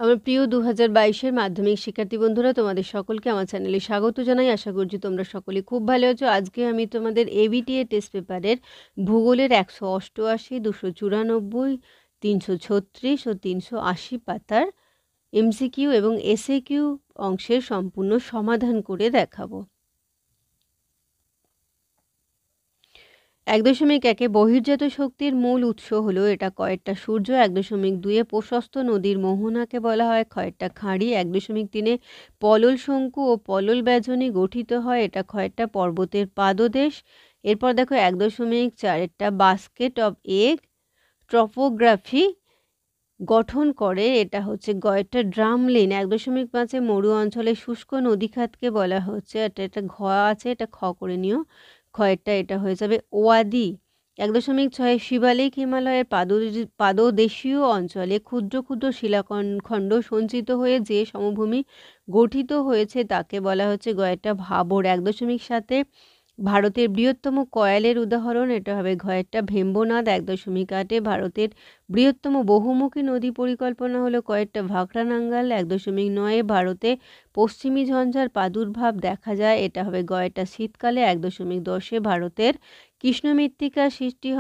আমার প্রিয় ২০২২-এর মাধ্যমিক শিক্ষার্থী বন্ধুরা, তোমাদের সকলকে আমার চ্যানেলে স্বাগত জানাই। আশা করছি তোমরা সকলে খুব ভালো আছো। আজকে আমি তোমাদের এবিটিএ টেস্ট পেপারের ভূগোলের ১৮৮, ২৯৪, ৩৩৬ ও ৩৮০ পাতার এমসিকিউ এবং এসএকিউ অংশের সম্পূর্ণ সমাধান করে দেখাবো। ১.১ বহির্জাত শক্তির মূল উৎস হলো এটা কয়েকটা সূর্য। ১.২ প্রশস্ত নদীর মোহনাকে বলা হয় কয়েকটা খাঁড়ি। ১.৩ পলল শঙ্কু ও পলল ব্যজনী গঠিত হয়, এটা কয়েকটা পর্বতের পাদদেশ। এরপর দেখো ১.৪ একটা বাস্কেট অফ এগ ট্রপোগ্রাফি গঠন করে, এটা হচ্ছে কয়েকটা ড্রামলিন। ১.৫ মরু অঞ্চলে শুষ্ক নদীখাতকে বলা হচ্ছে, এটা ঘ আছে, এটা খ করে নিও। খয়েরটা এটা হয়ে যাবে ওয়াদি। ১.৬ শিবালিক হিমালয়ের পাদদেশীয় অঞ্চলে ক্ষুদ্র ক্ষুদ্র শিলাখণ্ড সঞ্চিত হয়ে যে সমভূমি গঠিত হয়েছে তাকে বলা হচ্ছে গয়েরটা ভাবর। ১.৭ ভারতের বৃহত্তম কয়ালের উদাহরণ, এটা হবে ঘয়েরটা ভেম্বনাদ। ১.৮ ভারতের বৃহত্তম বহুমুখী নদী পরিকল্পনা হলো কয়েকটা ভাকরানাঙ্গাল। ১.৯ ভারতে পশ্চিমী ঝঞ্ঝার প্রাদুর্ভাব দেখা যায়, এটা হবে গয়েরটা শীতকালে। ১.১০ ভারতের কৃষ্ণ মৃত্তিকা সৃষ্টি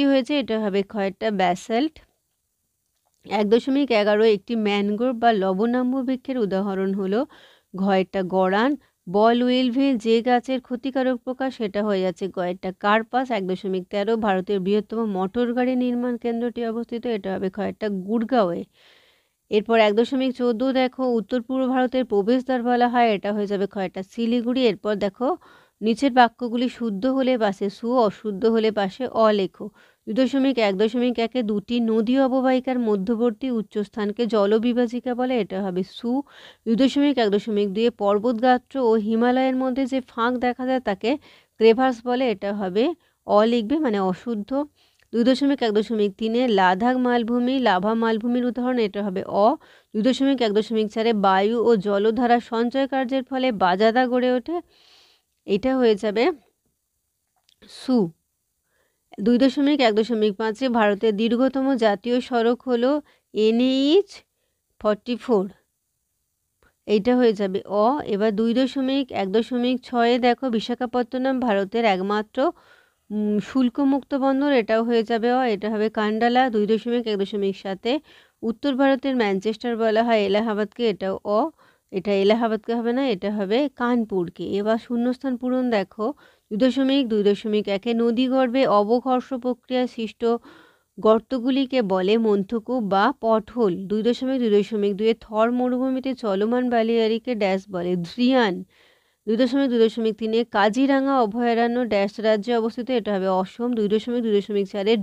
হয়েছে, এটা হবে কয়েকটা ব্যাসাল্ট। ১.১১ একটি ম্যানগ্রোভ বা লবণাম্য বৃক্ষের উদাহরণ হলো ঘয়েরটা গড়ান। বল উইলভিল যে গাছের ক্ষতিকারক পোকা, সেটা হয়ে যাচ্ছে কয়েকটা কার্পাস। ১.১৩ ভারতের বৃহত্তম মোটর গাড়ি নির্মাণ কেন্দ্রটি অবস্থিত, এটা হবে কয়েকটা গুড়গাঁওয়ে। এরপর ১.১৪ দেখো উত্তর পূর্ব ভারতের প্রবেশদ্বার বলা হয়, এটা হয়ে যাবে কয়েকটা শিলিগুড়ি। এরপর দেখো নিচের বাক্যগুলি শুদ্ধ হলে পাশে সু, অশুদ্ধ হলে পাশে অ লেখো। ২.১.১ দুটি নদী অববাহিকার মধ্যবর্তী উচ্চস্থানকে জলবিভাজিকা বলে, এটা হবে সু। ২.১.২ পর্বতগাত্র ও হিমালয়ের মধ্যে যে ফাঁক দেখা যায় তাকে ক্রেভাস বলে, এটা হবে অ লিখবে, মানে অশুদ্ধ। ২.১.৩ লাদাখ মালভূমি লাভা মালভূমির উদাহরণ, এটা হবে অ। ২.১.৪ বায়ু ও জলধারা সঞ্চয় কার্যের ফলে বাজাদা গড়ে ওঠে, এটা হয়ে যাবে সু। ২.১.৫ ভারতের দীর্ঘতম জাতীয় সড়ক হলো NH 44, এইটা হয়ে যাবে অ। এবার ২.১.৬ দেখো বিশাখাপত্তনম ভারতের একমাত্র শুল্কমুক্ত বন্দর, এটাও হয়ে যাবে অ, এটা হবে কান্ডালা। ২.১.৭ উত্তর ভারতের ম্যানচেস্টার বলা হয় এলাহাবাদকে, এটাও অ, এটা এলাহাবাদকে হবে না, এটা হবে কানপুরকে। এবার শূন্যস্থান পূরণ দেখো ২.২.১ নদীগর্ভে অবঘর্ষ প্রক্রিয়ায় সৃষ্ট গর্তগুলিকে বলে মন্থকূপ বা পটহোল। ২.২.২ থর মরুভূমিতে চলমান বালিয়াড়িকে ড্যাশ বলে ধ্রিয়ান। ২.২.৩ কাজিরাঙা অভয়ারণ্য ড্যাশ রাজ্যে অবস্থিত, এটা হবে অসম। ২.২.৪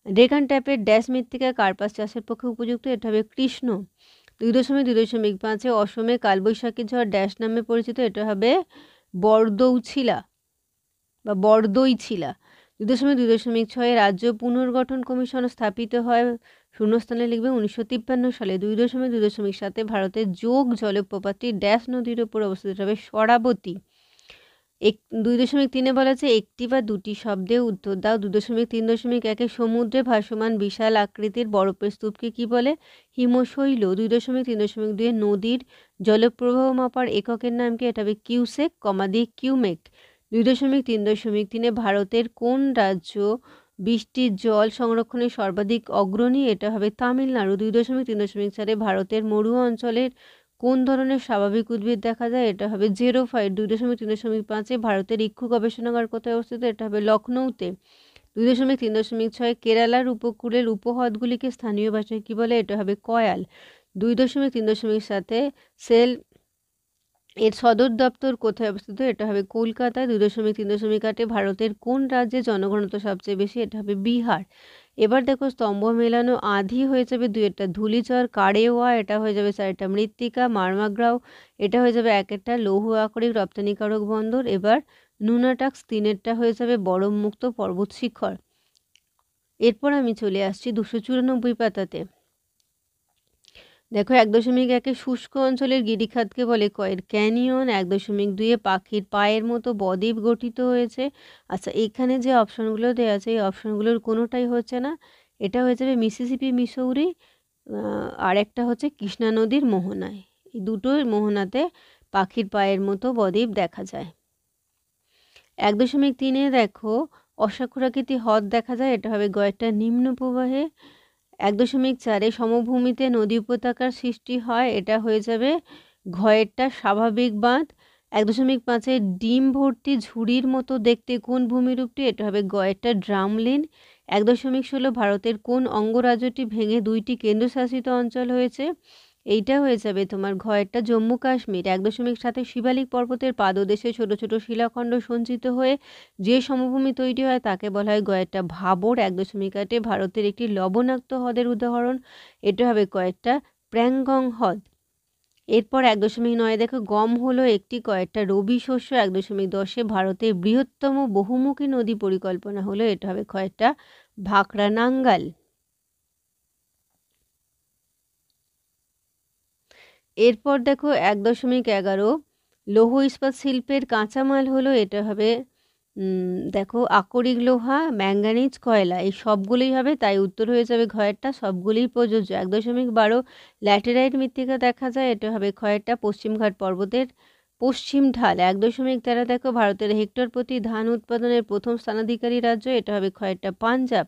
ড্রেকান ট্যাপের ড্যাশ মৃত্তিকা কার্পাস চাষের পক্ষে উপযুক্ত, এটা হবে কৃষ্ণ। ২.২.৫ অসমে কালবৈশাখী ঝড় ড্যাশ নামে পরিচিত, এটা হবে বরদৌছিলা বা বরদইছিলা। ২.২.৬ রাজ্য পুনর্গঠন কমিশন স্থাপিত হয়, শূন্যস্থানে লিখবে ১৯৫৩ সালে। ২.২.৭ ভারতের যোগ জলপ্রপাতটি ড্যাশ নদীর উপর অবস্থিত, হবে সরাবতী। ২.৩ বলা আছে একটি বা দুটি শব্দে উত্তর দাও। ২.৩.১ সমুদ্রে ভাসমান বিশাল আকৃতির বরফের স্তূপকে কি বলে? হিমশৈল। ২.৩.২ নদীর জলপ্রবাহ মাপার এককের নাম কি? এটা হবে কিউসেক, কমা দিয়ে কিউমেক। ২.৩.৩ ভারতের কোন রাজ্য বৃষ্টির জল সংরক্ষণে সর্বাধিক অগ্রণী? এটা হবে তামিলনাড়ু। ২.৩.৪ ভারতের মরু অঞ্চলের কোন ধরনের স্বাভাবিক উদ্ভিদ দেখা যায়? এটা হবে জেরোফাইট। ২.৩.৫ ভারতের ইক্ষু গবেষণাগার কোথায় অবস্থিত? এটা হবে লখনৌতে। ২.৩.৬ কেরালার উপকূলের উপহ্রদগুলিকে স্থানীয় ভাষায় কি বলে? এটা হবে কয়াল। 2.3.7 সেল এর সদর দপ্তর কোথায় অবস্থিত? এটা হবে কলকাতায়। 2.3.8 ভারতের কোন রাজ্যে জনঘনত্ব সবচেয়ে বেশি? এটা হবে বিহার। এবার দেখো স্তম্ভ মেলানো আধি হয়ে যাবে 2 ধুলিচর। কারেওয়া এটা হয়ে যাবে 4 মৃত্তিকা। মারমাগ্রাও এটা হয়ে যাবে 1 লৌহ আকরিক রপ্তানিকারক বন্দর। এবার নুনাটাক্স 3 হয়ে যাবে বরফ মুক্ত পর্বত শিখর। এরপর আমি চলে আসছি 294 পাতাতে। দেখো 1.1 শুষ্ক অঞ্চলের গিরিখাতকে বলে কয়ের ক্যানিয়ন। 1.2 পাখির পায়ের মতো বদ্বীপ গঠিত হয়েছে। আচ্ছা, এখানে যে অপশনগুলো দেওয়া আছে এই অপশনগুলোর কোনোটাই হচ্ছে না, এটা হয়ে যাবে মিসিসিপি মিসৌরি, আর একটা হচ্ছে কৃষ্ণা নদীর মোহনায়। এই দুটোই মোহনাতে পাখির পায়ের মতো বদ্বীপ দেখা যায়। 1.3 দেখো অস্বাক্ষরাকৃতি হ্রদ দেখা যায়, এটা হবে গয়েরটা নিম্ন প্রবাহে। 1.4 সমভূমিতে নদী উপত্যকার সৃষ্টি হয়, এটা হয়ে যাবে ঘয়েরটা স্বাভাবিক বাঁধ। 1.5 ডিম ভর্তি ঝুড়ির মতো দেখতে কোন ভূমিরূপটি, এটা হবে গয়েরটা ড্রামলিন। 1.16 ভারতের কোন অঙ্গরাজ্যটি ভেঙে 2টি কেন্দ্রশাসিত অঞ্চল হয়েছে, এইটা হয়ে যাবে তোমার ঘয়েরটা জম্মু কাশ্মীর। 1.7 শিবালিক পর্বতের পাদদেশে ছোট ছোট শিলাখণ্ড সঞ্চিত হয়ে যে সমভূমি তৈরি হয় তাকে বলা হয় গয়েরটা ভাবর। 1.8 ভারতের একটি লবণাক্ত হ্রদের উদাহরণ, এটা হবে কয়েকটা প্র্যাংগং হ্রদ। এরপর 1.9 দেখো গম হলো একটি কয়েকটা রবি শস্য। 1.10 ভারতের বৃহত্তম বহুমুখী নদী পরিকল্পনা হলো, এটা হবে কয়েকটা ভাকরা নাঙ্গাল। এরপর দেখো 1.11 লৌহ ইস্পাত শিল্পের কাঁচামাল হলো, এটা হবে দেখো আকরিক লোহা, ম্যাঙ্গানিজ, কয়লা, এই সবগুলোই হবে, তাই উত্তর হয়ে যাবে ঘয়েরটা সবগুলিই প্রযোজ্য। 1.12 ল্যাটেরাইট মৃত্তিকা দেখা যায়, এটা হবে ক্ষয়েরটা পশ্চিমঘাট পর্বতের পশ্চিম ঢাল। 1.13 দেখো ভারতের হেক্টর প্রতি ধান উৎপাদনের প্রথম স্থানাধিকারী রাজ্য, এটা হবে ক্ষয়েরটা পাঞ্জাব।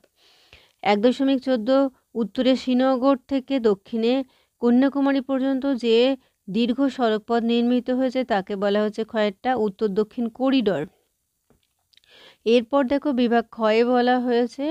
1.14 উত্তরে শ্রীনগর থেকে দক্ষিণে কন্যাকুমারী পর্যন্ত যে দীর্ঘ সড়কপথ নির্মিত হয়েছে তাকে বলা হচ্ছে ক্ষয়েরটা উত্তর দক্ষিণ করিডর। এরপর দেখো বিভাগ ক্ষয়ে বলা হয়েছে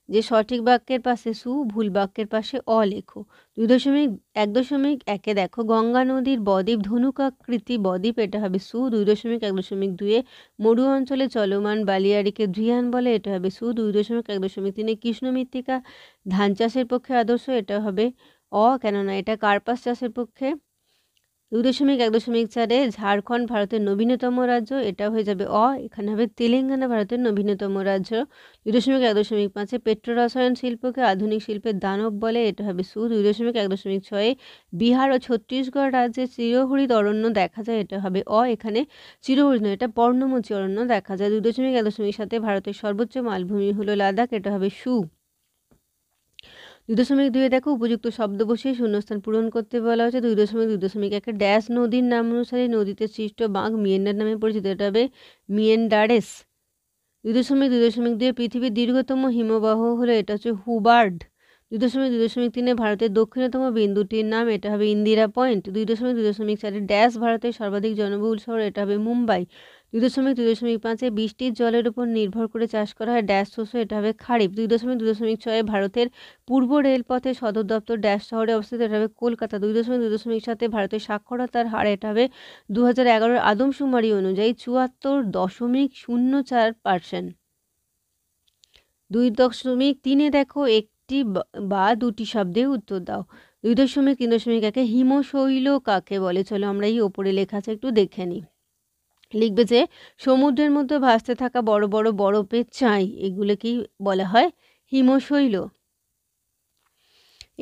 যে সঠিক বাক্যের পাশে সু, ভুল বাক্যের পাশে অ লেখো। 1.1 দেখো গঙ্গা নদীর বদ্বীপ ধনুকাকৃতি বদ্বীপ, এটা হবে সু। 2.1.2 মরু অঞ্চলে চলমান বালিয়াড়িকে ধৃয়ান বলে, এটা হবে সু। 2.1.3 কৃষ্ণ মৃত্তিকা ধান চাষের পক্ষে আদর্শ, এটা হবে অ, কেননা এটা কার্পাস চাষের পক্ষে। 2.1.4 ঝাড়খণ্ড ভারতের নবীনতম রাজ্য, এটা হয়ে যাবে অ, এখানে হবে তেলেঙ্গানা ভারতের নবীনতম রাজ্য। 2.1.5 পেট্রো রসায়ন শিল্পকে আধুনিক শিল্পের দানব বলে, এটা হবে সু। 2.1.6 বিহার ও ছত্তিশগড় রাজ্যে চিরহরিত অরণ্য দেখা যায়, এটা হবে অ, এখানে চিরহরিত নয়, এটা পর্ণমোচী অরণ্য দেখা যায়। 2.1.7 ভারতের সর্বোচ্চ মালভূমি হলো লাদাখ, এটা হবে সু। 2.2 দেখো উপযুক্ত শব্দ বসিয়ে শূন্যস্থান পূরণ করতে বলা হয়েছে। 2.2.1 ড্যাশ নদীর নাম অনুসারে নদীতে সৃষ্ট বাঁক মিয়েন্ডার নামে পরিচিত, এটা হবে মিয়েন্ডারেস। 2.2.2 পৃথিবীর দীর্ঘতম হিমবাহ হলো, এটা হচ্ছে হুবার্ড। 2.2.3 ভারতের দক্ষিণতম বিন্দুটির নাম, এটা হবে ইন্দিরা পয়েন্ট। 2.2.4 ড্যাশ ভারতের সর্বাধিক জনবহুল শহর, এটা হবে মুম্বাই। 2.2.5 বৃষ্টির জলের উপর নির্ভর করে চাষ করা হয় ড্যাশ শস্য, এটা হবে খারিফ। 2.2.6 ভারতের পূর্ব রেলপথের সদর দপ্তর ড্যাশ শহরে অবস্থিত, এটা হবে কলকাতা। 2.2.7 ভারতের সাক্ষরতার হার, এটা হবে 2011 আদমশুমারি অনুযায়ী 74.04%। 2.3 দেখো একটি বা দুটি শব্দে উত্তর দাও। 2.3.1 হিমশৈল কাকে বলে, চলো আমরা এই ওপরে লেখা আছে একটু দেখে নিই। লিখবে যে সমুদ্রের মধ্যে ভাসতে থাকা বড় বড় বরফের চাই, এগুলোকেই বলা হয় হিমশৈল।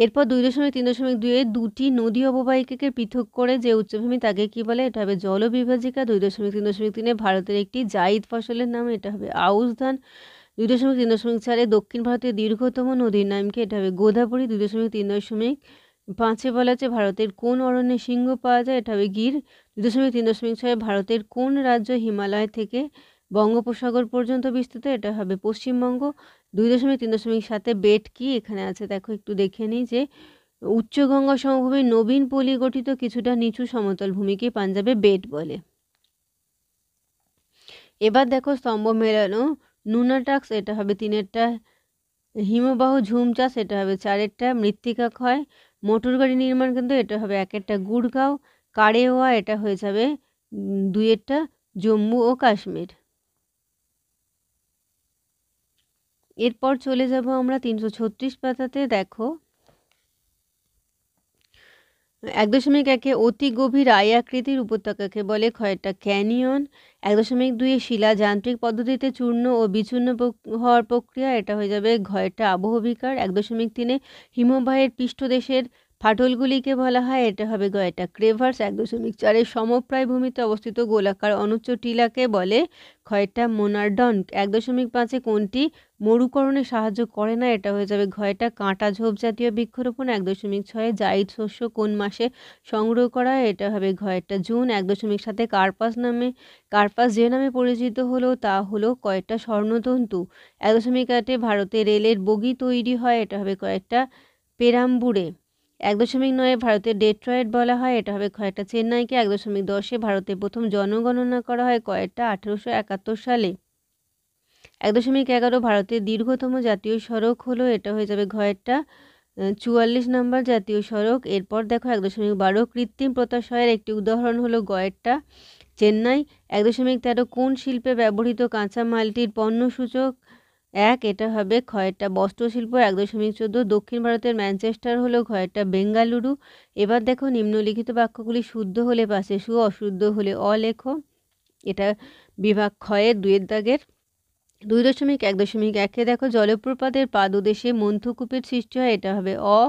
এরপর 2.3.2 দুটি নদী অববাহিকাকে পৃথক করে যে উচ্চভূমি তাকে কি বলে, এটা হবে জলবিভাজিকা। 2.3.3 ভারতের একটি জায়িদ ফসলের নাম, এটা হবে আউশ ধান। 2.3.4 দক্ষিণ ভারতের দীর্ঘতম নদীর নাম কি, এটা হবে গোদাবরী। 2.3.5 বলা আছে ভারতের কোন অরণ্যে সিংহ পাওয়া যায়, এটা হবে গির। 2.3.6 ভারতের কোন রাজ্য হিমালয় থেকে বঙ্গোপসাগর পর্যন্ত বিস্তৃত, এটা হবে পশ্চিমবঙ্গ। 2.3.7 বেট কি, এখানে আছে দেখো একটু দেখে নিই যে উচ্চ গঙ্গা সমভূমির নবীন পলি গঠিত কিছুটা নিচু সমতল ভূমিকে পাঞ্জাবে বেট বলে। এবার দেখো স্তম্ভ মেলানো নুনাটাক্স, এটা হবে 3-এরটা। হিমবাহ ঝুম চাষ, এটা হবে 4-এরটা। মৃত্তিকা ক্ষয় মোটর গাড়ি নির্মাণ কেন্দ্র, এটা হবে 1-এরটা গুড়গাঁও। কারেওয়া, এটা হয়ে যাবে 2-এরটা জম্মু ও কাশ্মীর। এরপর চলে যাব আমরা 336 পাতাতে। দেখো 1.1 অতি গভীর আয়াকৃতির উপত্যকাকে বলে ক্ষয়টা ক্যানিয়ন। 1.2 শিলা যান্ত্রিক পদ্ধতিতে চূর্ণ ও বিচূর্ণ হওয়ার প্রক্রিয়া, এটা হয়ে যাবে ঘয়টা আবহবিকার। 1.3 হিমবাহের পৃষ্ঠদেশের ফাটলগুলিকে বলা হয়, এটা হবে গ এটা ক্রেভার্স। 1.4 সমপ্রায় ভূমিতে অবস্থিত গোলাকার অনুচ্চ টিলাকে বলে খ এটা মোনার্ডন। 1.5 কোনটি মরুকরণে সাহায্য করে না, এটা হয়ে যাবে ঘ এটা কাঁটা ঝোপ জাতীয় বৃক্ষরোপণ। 1.6 জাইদ শস্য কোন মাসে সংগ্রহ করা হয়, এটা হবে ঘ এটা জুন। 1.7 কার্পাস যে নামে পরিচিত হলো তা হলো কয়েকটা স্বর্ণতন্তু। 1.8 ভারতে রেলের বগি তৈরি হয়, এটা হবে কয়েকটা পেরাম্বুরে। 1.9 ভারতের ডেট্রয়েট বলা হয়, এটা হবে কয়েকটা চেন্নাইকে। 1.10 ভারতে প্রথম জনগণনা করা হয় কয়েকটা 1871 সালে। 1.11 ভারতের দীর্ঘতম জাতীয় সড়ক হলো, এটা হয়ে যাবে ঘ একটা 44 নম্বর জাতীয় সড়ক। এরপর দেখো 1.12 কৃত্রিম প্রত্যাশয়ের একটি উদাহরণ হলো গ একটা চেন্নাই। 1.13 কোন শিল্পে ব্যবহৃত কাঁচামালটির পণ্যসূচক 1, এটা হবে খ একটা বস্ত্রশিল্প। 1.14 দক্ষিণ ভারতের ম্যানচেস্টার হলো ঘ একটা বেঙ্গালুরু। এবার দেখো নিম্নলিখিত বাক্যগুলি শুদ্ধ হলে পাশে সু, অশুদ্ধ হলে অ লেখো। এটা বিভাগ ক্ষয়ের 2 দাগের। 2.1.1 দেখো জলপ্রপাতের পাদদেশে মন্থকূপের সৃষ্টি হয়, এটা হবে অ।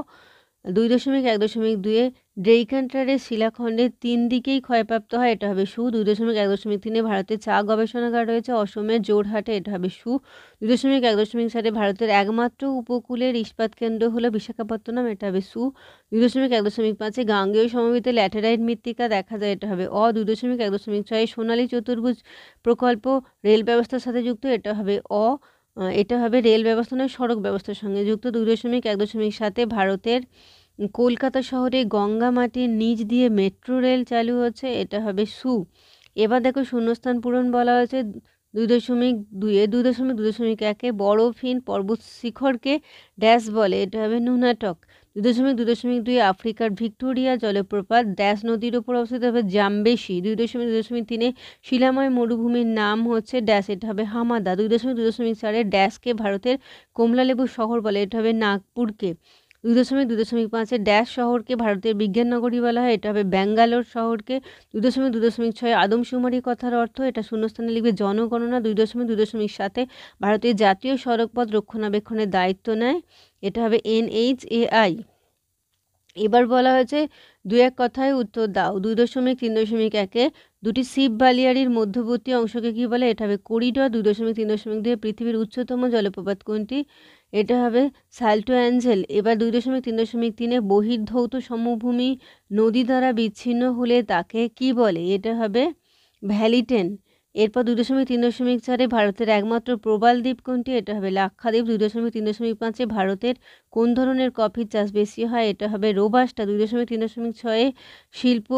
2.1.2 ড্রেইকান্টারের শিলাখণ্ডের 3 দিকেই ক্ষয়প্রাপ্ত হয়, এটা হবে সু। 2.1.3 ভারতের চা গবেষণাগার রয়েছে অসমের জোরহাটে, এটা হবে সু। 2.1.4 ভারতের একমাত্র উপকূলের ইস্পাত কেন্দ্র হলো বিশাখাপত্তনম, এটা হবে সু। 2.1.5 গাঙ্গেয় সমভূমিতে ল্যাটেরাইট মৃত্তিকা দেখা যায়, এটা হবে অ। 2.1.6 সোনালী চতুর্ভুজ প্রকল্প রেল ব্যবস্থার সাথে যুক্ত, এটা হবে অ। এটা হবে রেল ব্যবস্থা নয়, সড়ক ব্যবস্থার সঙ্গে যুক্ত। 2.1.7 ভারতের কলকাতা শহরে গঙ্গা মাটির নিচ দিয়ে মেট্রো রেল চালু হচ্ছে, এটা হবে সু। এবার দেখো শূন্যস্থান পূরণ বলা হয়েছে 2.2 2.2.1 বরফহীন পর্বত শিখরকে ড্যাশ বলে, এটা হবে নুনাটক। 2.2.2 আফ্রিকার ভিক্টোরিয়া জলপ্রপাত ড্যাশ নদীর উপর অবস্থিত, হবে জামবেশি। 2.2.3 শিলাময় মরুভূমির নাম হচ্ছে ড্যাশ, এটা হবে হামাদা। 2.2.4 ড্যাশকে ভারতের কমলালেবু শহর বলে, এটা হবে নাগপুরকে। 2.2.5 ড্যাশ শহরকে ভারতের বিজ্ঞান নগরী বলা হয়, এটা হবে ব্যাঙ্গালোর শহরকে। 2.2.6 আদমশুমারি কথার অর্থ, এটা শূন্যস্থানে লিখবে জনগণনা। 2.2.7 ভারতের জাতীয় সড়কপথ রক্ষণাবেক্ষণের দায়িত্ব নেয়, এটা হবে NHAI। এবার বলা হয়েছে 2-1 কথায় উত্তর দাও। 2.3.1 দুটি শিব বালিয়াড়ির মধ্যবর্তী অংশকে কি বলে, এটা হবে করিডর। 2.3.2 পৃথিবীর উচ্চতম জলপ্রপাত কোনটি, এটা হবে সাল্টো অ্যাঞ্জেল। এবার 2.3.3 বহির্ধৌত সমভূমি নদী দ্বারা বিচ্ছিন্ন হলে তাকে কি বলে, এটা হবে ভ্যালিটেন। এরপর 2.3.4 ভারতের একমাত্র প্রবাল দ্বীপ কোনটি, এটা হবে লাক্ষাদ্বীপ। 2.3.5 ভারতের কোন ধরনের কফির চাষ বেশি হয়, এটা হবে রোবাস্টা। 2.3.6 শিল্প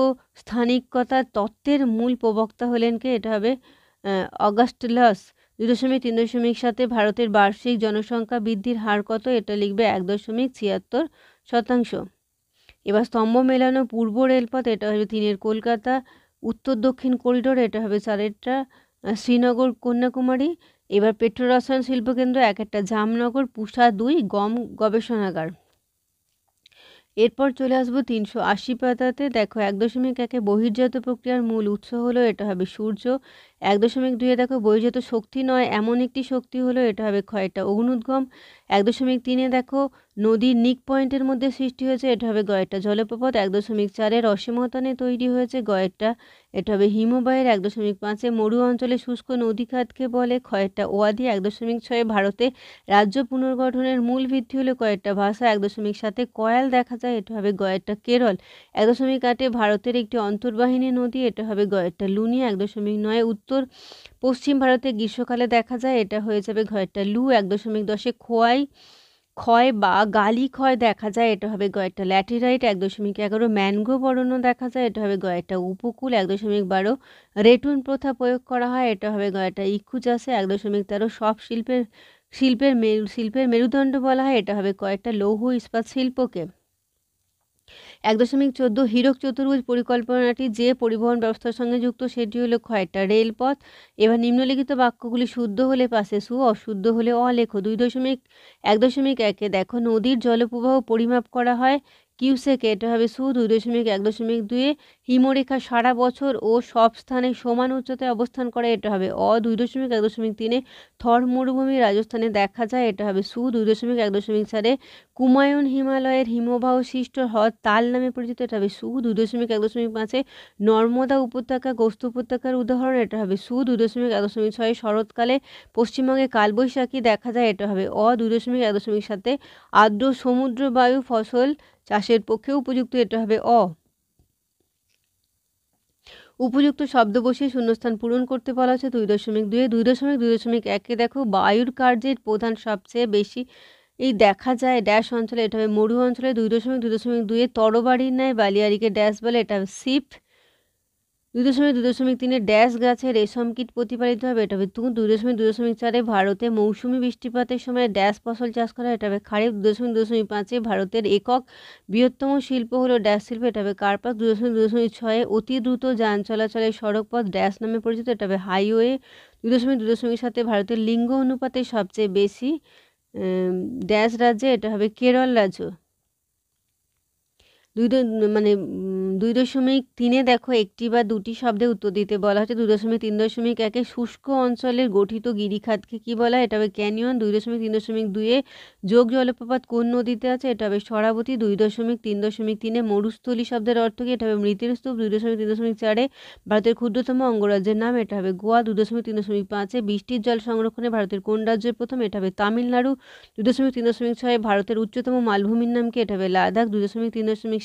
স্থানিকতার তত্ত্বের মূল প্রবক্তা হলেন কে, এটা হবে অগাস্টলাস। 2.3.7 ভারতের বার্ষিক জনসংখ্যা বৃদ্ধির হার কত, এটা লিখবে 1.76%। এবার স্তম্ভ মেলানো পূর্ব রেলপথ, এটা হবে 3 কলকাতা। উত্তর দক্ষিণ করিডোর, এটা হবে 4 শ্রীনগর কন্যাকুমারী। এবার পেট্রোরসায়ন শিল্পকেন্দ্র 1 জামনগর। পুষা 2 গম গবেষণাগার। এরপর চলে আসবো 380 পাতাতে। দেখো 1.1 বহির্জাত প্রক্রিয়ার মূল উৎস হলো, এটা হবে সূর্য। 1.2 দেখো বহির্জাত শক্তি নয় এমন একটি শক্তি হলো, এটা হবে খ এটা অগ্নুদ্গম। 1.3 দেখো নদীর নিক পয়েন্টের মধ্যে সৃষ্টি হয়েছে, এটা হবে গ এটা জলপ্রপাত। 1.4 অসীমতানে তৈরি হয়েছে, গ এটা হবে হিমবাহের। 1.5 মরু অঞ্চলে শুষ্ক নদীখাতকে বলে, খ এটা ওয়াদি। 1.6 ভারতে রাজ্য পুনর্গঠনের মূল ভিত্তি হলো কয়েকটা ভাষা। 1.7 কয়াল দেখা যায়, এটা হবে গ এটা কেরল। 1.8 ভারতের একটি অন্তর্বাহিনী নদী, এটা হবে গ এটা লুনি। 1.9 উত্তর পশ্চিম ভারতে গ্রীষ্মকালে দেখা যায়, এটা হয়ে যাবে ঘ একটা লু। 1.10 ক্ষয় বা গালি ক্ষয় দেখা যায়, এটা হবে গ একটা ল্যাটেরাইট। 1.11 ম্যানগ্রোভ অরণ্য দেখা যায়, এটা হবে গ একটা উপকূল। 1.12 রেটুন প্রথা প্রয়োগ করা হয়, এটা হবে গ একটা ইক্ষু চাষে। 1.13 সব শিল্পের মেরুদণ্ড বলা হয়, এটা হবে কয়েকটা লৌহ ইস্পাত শিল্পকে। 1.14 হীরক চতুর্ভুজ পরিকল্পনাটি যে পরিবহন ব্যবস্থার সঙ্গে যুক্ত সেটি হলো খ একটা রেলপথ। এবার নিম্নলিখিত বাক্যগুলি শুদ্ধ হলে পাশে সু, অশুদ্ধ হলে অ লেখো। 1.1 দেখো নদীর জলপ্রবাহ পরিমাপ করা হয় কিউসেকে এটা হবে সু। 2.1.2 হিমরেখা সারা বছর ও সব স্থানে সমান উচ্চতায় অবস্থান করে, এটা হবে অ। 2.1.3 থর মরুভূমি রাজস্থানে দেখা যায়, এটা হবে সু। 2.1.4 কুমায়ুন হিমালয়ের হিমবাহ সৃষ্ট হ্রদ তাল নামে পরিচিত, এটা হবে সু। 2.1.5 নর্মদা উপত্যকা গোস্ত উপত্যকার উদাহরণ, এটা হবে সু। 2.1.6 শরৎকালে পশ্চিমবঙ্গে কালবৈশাখী দেখা যায়, এটা হবে অ। 2.1.7 আর্দ্র সমুদ্র বায়ু ফসল চাষের পক্ষে উপযুক্ত, এটা হবে অ। উপযুক্ত শব্দ বসিয়ে শূন্যস্থান পূরণ করতে বলা হচ্ছে 2.2 2.2.1 দেখো বায়ুর কার্যের প্রধান সবচেয়ে বেশি এই দেখা যায় ড্যাশ অঞ্চলে, এটা হবে মরু অঞ্চলে। 2.2.2 তরবারির ন্যায় বালিয়াড়িকে ড্যাশ বলে, এটা হবে সিপ। 2.2.3 ড্যাশ গাছে রেশম কীট প্রতিপালিত হবে, এটা হবে তু। 2.2.4 ভারতে মৌসুমি বৃষ্টিপাতের সময় ড্যাশ ফসল চাষ করা, এটা হবে খারিফ। 2.2.5 ভারতের একক বৃহত্তম শিল্প হলো ড্যাশ শিল্প, এটা হবে কার্পাস। 2.2.6 অতি দ্রুত যান চলাচলের সড়কপথ ড্যাশ নামে পরিচিত, এটা হবে হাইওয়ে। 2.2.7 ভারতের লিঙ্গ অনুপাতে সবচেয়ে বেশি ড্যাশ রাজ্যে, এটা হবে কেরল রাজ্য। 2.3 দেখো একটি বা দুটি শব্দে উত্তর দিতে বলা হচ্ছে। 2.3.1 শুষ্ক অঞ্চলের গঠিত গিরিখাতকে কি বলা হয়, এটা হবে ক্যানিয়ন। 2.3.2 যোগ জলপ্রপাত কোন নদীতে আছে, এটা হবে সরাবতী। 2.3.3 মরুস্থলী শব্দের অর্থ কি, এটা হবে মৃতের স্তূপ। 2.3.4 ভারতের ক্ষুদ্রতম অঙ্গরাজ্যের নাম, এটা হবে গোয়া। 2.3.5 বৃষ্টির জল সংরক্ষণে ভারতের কোন রাজ্যের প্রথম, এটা হবে তামিলনাড়ু। 2.3.6 ভারতের উচ্চতম মালভূমির নাম কি, এটা হবে লাদাখ। 2.3.7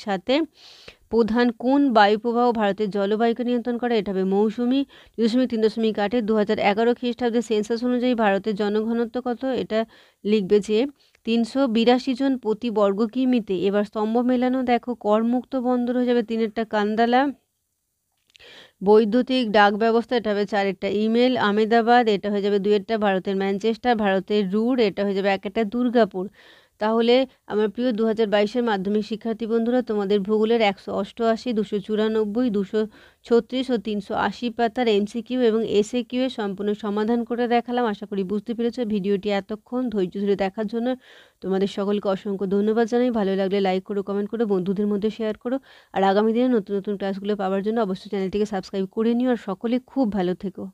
প্রধান কোন বায়ুপ্রবাহ ভারতের জলবায়ুকে নিয়ন্ত্রণ করে, এটা হবে মৌসুমি। 2.3.8 2011 খ্রিস্টাব্দে সেন্সাস অনুযায়ী ভারতের জনঘনত্ব কত, এটা লিখবে যে 382 জন প্রতি বর্গ কিমিতে। এবার স্তম্ভ মেলানো দেখো করমুক্ত বন্দর হয়ে যাবে 3 কান্দালা। বৈদ্যুতিক ডাক ব্যবস্থা, এটা হবে 4 ইমেল। আমেদাবাদ এটা হয়ে যাবে 2 ভারতের ম্যানচেস্টার। ভারতের রুড় এটা হয়ে যাবে 1 দুর্গাপুর। তাহলে আমার প্রিয় 2022-এর মাধ্যমিক শিক্ষার্থী বন্ধুরা, তোমাদের ভূগোলের 188, 294, 236 ও 380 পাতার এমসিকিউ এবং এসএকিউ এর সম্পূর্ণ সমাধান করে দেখালাম। আশা করি বুঝতে পেরেছো। ভিডিওটি এতক্ষণ ধৈর্য ধরে দেখার জন্য তোমাদের সকলকে অসংখ্য ধন্যবাদ জানাই। ভালো লাগলে লাইক করো, কমেন্ট করো, বন্ধুদের মধ্যে শেয়ার করো। আর আগামী দিনে নতুন নতুন ক্লাসগুলো পাওয়ার জন্য অবশ্যই চ্যানেলটিকে সাবস্ক্রাইব করে নিও। আর সকলে খুব ভালো থেকো।